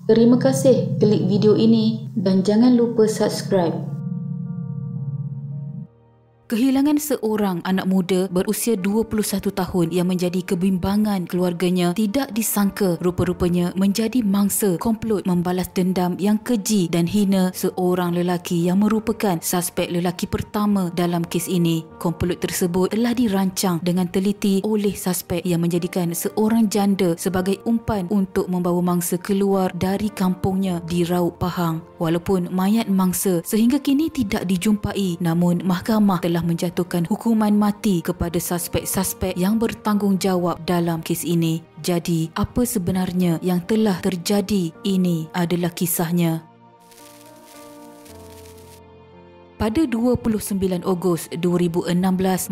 Terima kasih klik video ini dan jangan lupa subscribe. Kehilangan seorang anak muda berusia 21 tahun yang menjadi kebimbangan keluarganya tidak disangka rupa-rupanya menjadi mangsa komplot membalas dendam yang keji dan hina seorang lelaki yang merupakan suspek lelaki pertama dalam kes ini. Komplot tersebut telah dirancang dengan teliti oleh suspek yang menjadikan seorang janda sebagai umpan untuk membawa mangsa keluar dari kampungnya di Raub Pahang. Walaupun mayat mangsa sehingga kini tidak dijumpai, namun mahkamah telah menjatuhkan hukuman mati kepada suspek-suspek yang bertanggungjawab dalam kes ini. Jadi, apa sebenarnya yang telah terjadi? Ini adalah kisahnya. Pada 29 Ogos 2016,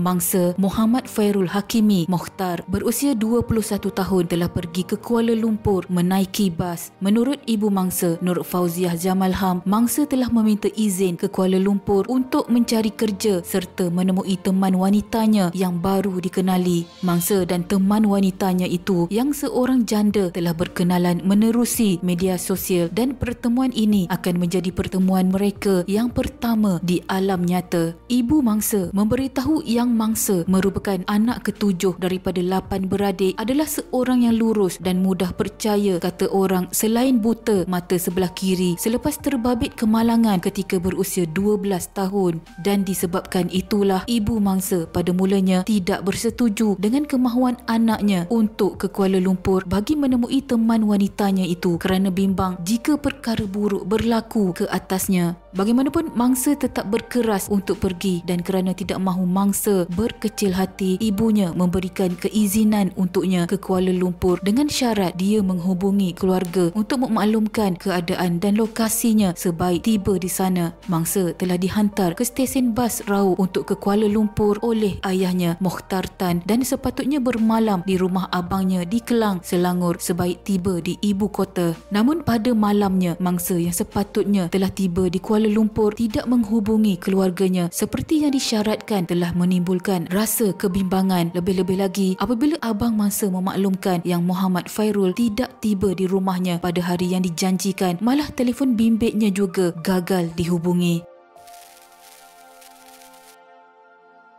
mangsa Muhammad Fairul Hakimi Mokhtar berusia 21 tahun telah pergi ke Kuala Lumpur menaiki bas. Menurut ibu mangsa Nur Fauziah Jamalham, mangsa telah meminta izin ke Kuala Lumpur untuk mencari kerja serta menemui teman wanitanya yang baru dikenali. Mangsa dan teman wanitanya itu yang seorang janda telah berkenalan menerusi media sosial dan pertemuan ini akan menjadi pertemuan mereka yang pertama di alam nyata. Ibu mangsa memberitahu yang mangsa merupakan anak ketujuh daripada 8 beradik, adalah seorang yang lurus dan mudah percaya kata orang selain buta mata sebelah kiri selepas terbabit kemalangan ketika berusia 12 tahun, dan disebabkan itulah ibu mangsa pada mulanya tidak bersetuju dengan kemahuan anaknya untuk ke Kuala Lumpur bagi menemui teman wanitanya itu kerana bimbang jika perkara buruk berlaku ke atasnya. Bagaimanapun mangsa tetap berkeras untuk pergi, dan kerana tidak mahu mangsa berkecil hati, ibunya memberikan keizinan untuknya ke Kuala Lumpur dengan syarat dia menghubungi keluarga untuk memaklumkan keadaan dan lokasinya. Sebaik tiba di sana, mangsa telah dihantar ke stesen bas Raub untuk ke Kuala Lumpur oleh ayahnya Mokhtar Tan, dan sepatutnya bermalam di rumah abangnya di Kelang, Selangor sebaik tiba di ibu kota. Namun pada malamnya, mangsa yang sepatutnya telah tiba di Kuala Lumpur tidak menghubungi keluarganya seperti yang disyaratkan, telah menimbulkan rasa kebimbangan. Lebih-lebih lagi apabila abang mangsa memaklumkan yang Muhammad Fairul tidak tiba di rumahnya pada hari yang dijanjikan, malah telefon bimbitnya juga gagal dihubungi.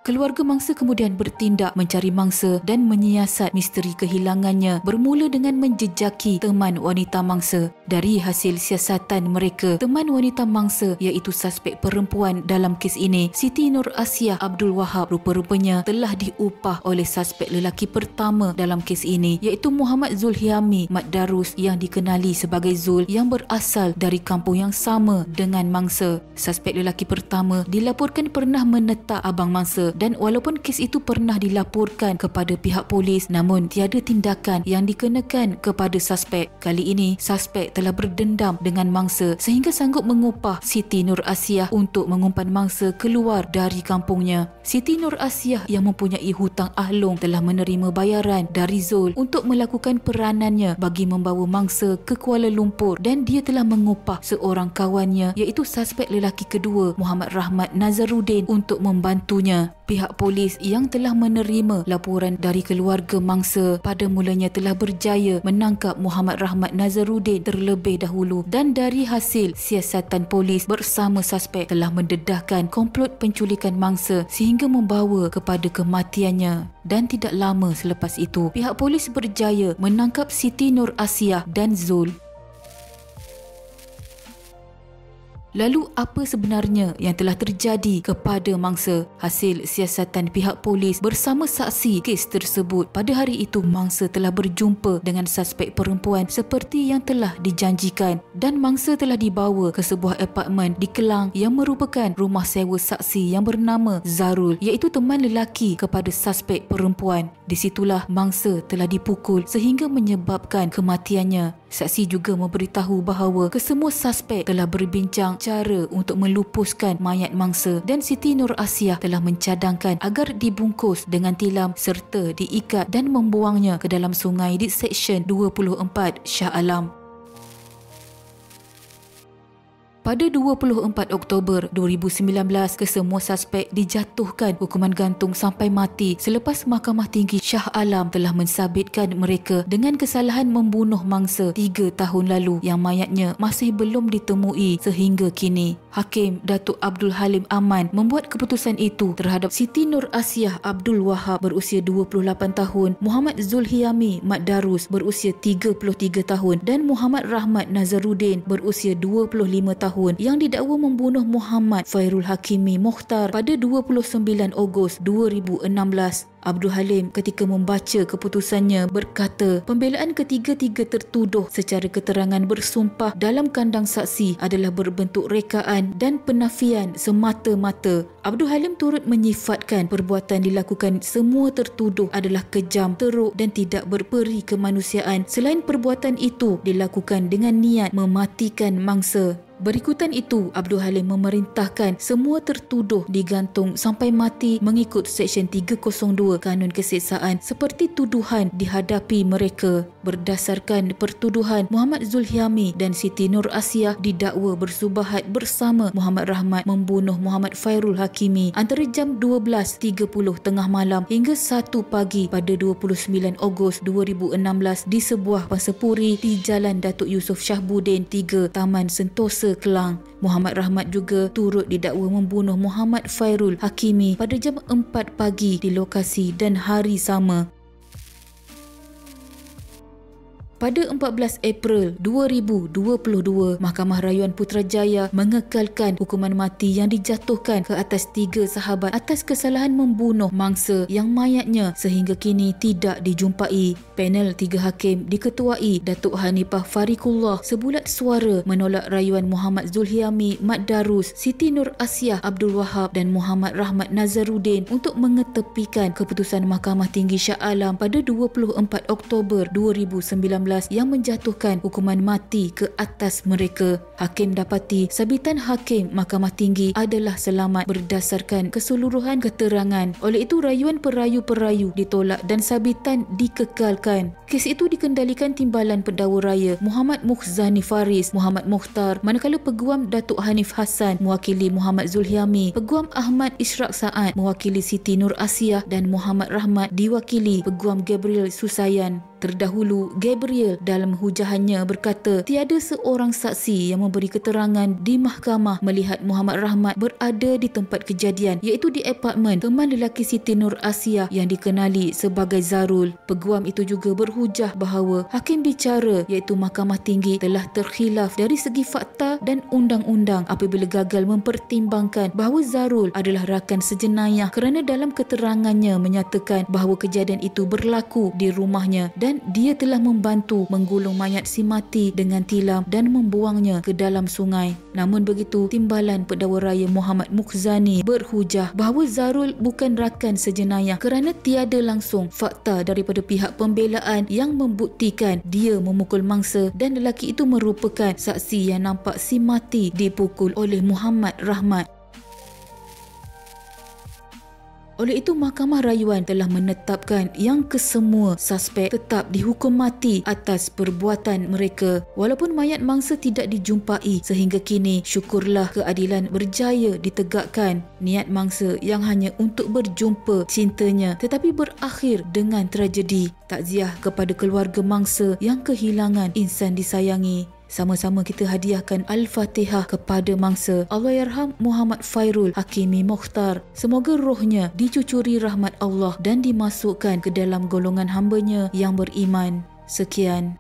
Keluarga mangsa kemudian bertindak mencari mangsa dan menyiasat misteri kehilangannya, bermula dengan menjejaki teman wanita mangsa. Dari hasil siasatan mereka, teman wanita mangsa iaitu suspek perempuan dalam kes ini, Siti Nur Asiah Abdul Wahab, rupa-rupanya telah diupah oleh suspek lelaki pertama dalam kes ini iaitu Muhammad Zulhiami Mat Darus yang dikenali sebagai Zul, yang berasal dari kampung yang sama dengan mangsa. Suspek lelaki pertama dilaporkan pernah menetak abang mangsa, dan walaupun kes itu pernah dilaporkan kepada pihak polis, namun tiada tindakan yang dikenakan kepada suspek. Kali ini suspek telah berdendam dengan mangsa sehingga sanggup mengupah Siti Nur Asiah untuk mengumpan mangsa keluar dari kampungnya. Siti Nur Asiah yang mempunyai hutang ahlong telah menerima bayaran dari Zul untuk melakukan peranannya bagi membawa mangsa ke Kuala Lumpur, dan dia telah mengupah seorang kawannya iaitu suspek lelaki kedua Muhammad Rahmat Nazaruddin untuk membantunya. Pihak polis yang telah menerima laporan dari keluarga mangsa pada mulanya telah berjaya menangkap Muhammad Rahmat Nazaruddin terlebih dahulu, dan dari hasil siasatan polis bersama suspek telah mendedahkan komplot penculikan mangsa sehingga membawa kepada kematiannya. Dan tidak lama selepas itu, pihak polis berjaya menangkap Siti Nur Asiah dan Zul. Lalu apa sebenarnya yang telah terjadi kepada mangsa? Hasil siasatan pihak polis bersama saksi kes tersebut, pada hari itu mangsa telah berjumpa dengan suspek perempuan seperti yang telah dijanjikan, dan mangsa telah dibawa ke sebuah apartmen di Kelang yang merupakan rumah sewa saksi yang bernama Zarul, iaitu teman lelaki kepada suspek perempuan. Di situlah mangsa telah dipukul sehingga menyebabkan kematiannya. Saksi juga memberitahu bahawa kesemua suspek telah berbincang cara untuk melupuskan mayat mangsa, dan Siti Nur Asiah telah mencadangkan agar dibungkus dengan tilam serta diikat dan membuangnya ke dalam sungai di Seksyen 24 Shah Alam. Pada 24 Oktober 2019, kesemua suspek dijatuhkan hukuman gantung sampai mati selepas Mahkamah Tinggi Shah Alam telah mensabitkan mereka dengan kesalahan membunuh mangsa 3 tahun lalu yang mayatnya masih belum ditemui sehingga kini. Hakim Datuk Abdul Halim Aman membuat keputusan itu terhadap Siti Nur Asiah Abdul Wahab berusia 28 tahun, Muhammad Zulhiami Mat Darus berusia 33 tahun dan Muhammad Rahmat Nazaruddin berusia 25 tahun yang didakwa membunuh Muhammad Fairul Hakimi Mokhtar pada 29 Ogos 2016. Abdul Halim ketika membaca keputusannya berkata pembelaan ketiga-tiga tertuduh secara keterangan bersumpah dalam kandang saksi adalah berbentuk rekaan dan penafian semata-mata. Abdul Halim turut menyifatkan perbuatan dilakukan semua tertuduh adalah kejam, teruk dan tidak berperi kemanusiaan selain perbuatan itu dilakukan dengan niat mematikan mangsa. Berikutan itu, Abdul Halim memerintahkan semua tertuduh digantung sampai mati mengikut Seksyen 302 Kanun Keseksaan seperti tuduhan dihadapi mereka. Berdasarkan pertuduhan, Muhammad Zulhiami dan Siti Nur Asiah didakwa bersubahat bersama Muhammad Rahmat membunuh Muhammad Fairul Hakimi antara jam 12.30 tengah malam hingga 1 pagi pada 29 Ogos 2016 di sebuah pansapuri di Jalan Datuk Yusof Shahbuddin 3, Taman Sentosa, Kelang. Muhammad Rahmat juga turut didakwa membunuh Muhammad Fairul Hakimi pada jam 4 pagi di lokasi dan hari sama. Pada 14 April 2022, Mahkamah Rayuan Putrajaya mengekalkan hukuman mati yang dijatuhkan ke atas 3 sahabat atas kesalahan membunuh mangsa yang mayatnya sehingga kini tidak dijumpai. Panel 3 hakim diketuai Datuk Hanifah Fariqullah sebulat suara menolak rayuan Muhammad Zulhiami Mat Darus, Siti Nur Asiah Abdul Wahab dan Muhammad Rahmat Nazaruddin untuk mengetepikan keputusan Mahkamah Tinggi Shah Alam pada 24 Oktober 2019 yang menjatuhkan hukuman mati ke atas mereka. Hakim dapati sabitan Hakim Mahkamah Tinggi adalah selamat berdasarkan keseluruhan keterangan. Oleh itu rayuan perayu-perayu ditolak dan sabitan dikekalkan. Kes itu dikendalikan Timbalan Pendakwa Raya Muhammad Mukhzani Faris Muhammad Mokhtar, manakala Peguam Datuk Hanif Hassan mewakili Muhammad Zulhiami, Peguam Ahmad Ishraq Saad mewakili Siti Nur Asiah dan Muhammad Rahmat diwakili Peguam Gabriel Susayan. Terdahulu, Gabriel dalam hujahannya berkata tiada seorang saksi yang memberi keterangan di mahkamah melihat Muhammad Rahmat berada di tempat kejadian, iaitu di apartmen teman lelaki Siti Nur Asiah yang dikenali sebagai Zarul. Peguam itu juga berhujah bahawa hakim bicara iaitu Mahkamah Tinggi telah terkhilaf dari segi fakta dan undang-undang apabila gagal mempertimbangkan bahawa Zarul adalah rakan sejenayah kerana dalam keterangannya menyatakan bahawa kejadian itu berlaku di rumahnya dan dia telah membantu menggulung mayat si mati dengan tilam dan membuangnya ke dalam sungai. Namun begitu, Timbalan Pendakwa Raya Muhammad Mukhzani berhujah bahawa Zarul bukan rakan sejenayah kerana tiada langsung fakta daripada pihak pembelaan yang membuktikan dia memukul mangsa dan lelaki itu merupakan saksi yang nampak si mati dipukul oleh Muhammad Rahmat. Oleh itu, Mahkamah Rayuan telah menetapkan yang kesemua suspek tetap dihukum mati atas perbuatan mereka. Walaupun mayat mangsa tidak dijumpai sehingga kini, syukurlah keadilan berjaya ditegakkan. Niat mangsa yang hanya untuk berjumpa cintanya tetapi berakhir dengan tragedi. Takziah kepada keluarga mangsa yang kehilangan insan disayangi. Sama-sama kita hadiahkan Al-Fatihah kepada mangsa. Allahyarham Muhammad Fairul Hakimi Mokhtar. Semoga rohnya dicucuri rahmat Allah dan dimasukkan ke dalam golongan hamba-Nya yang beriman. Sekian.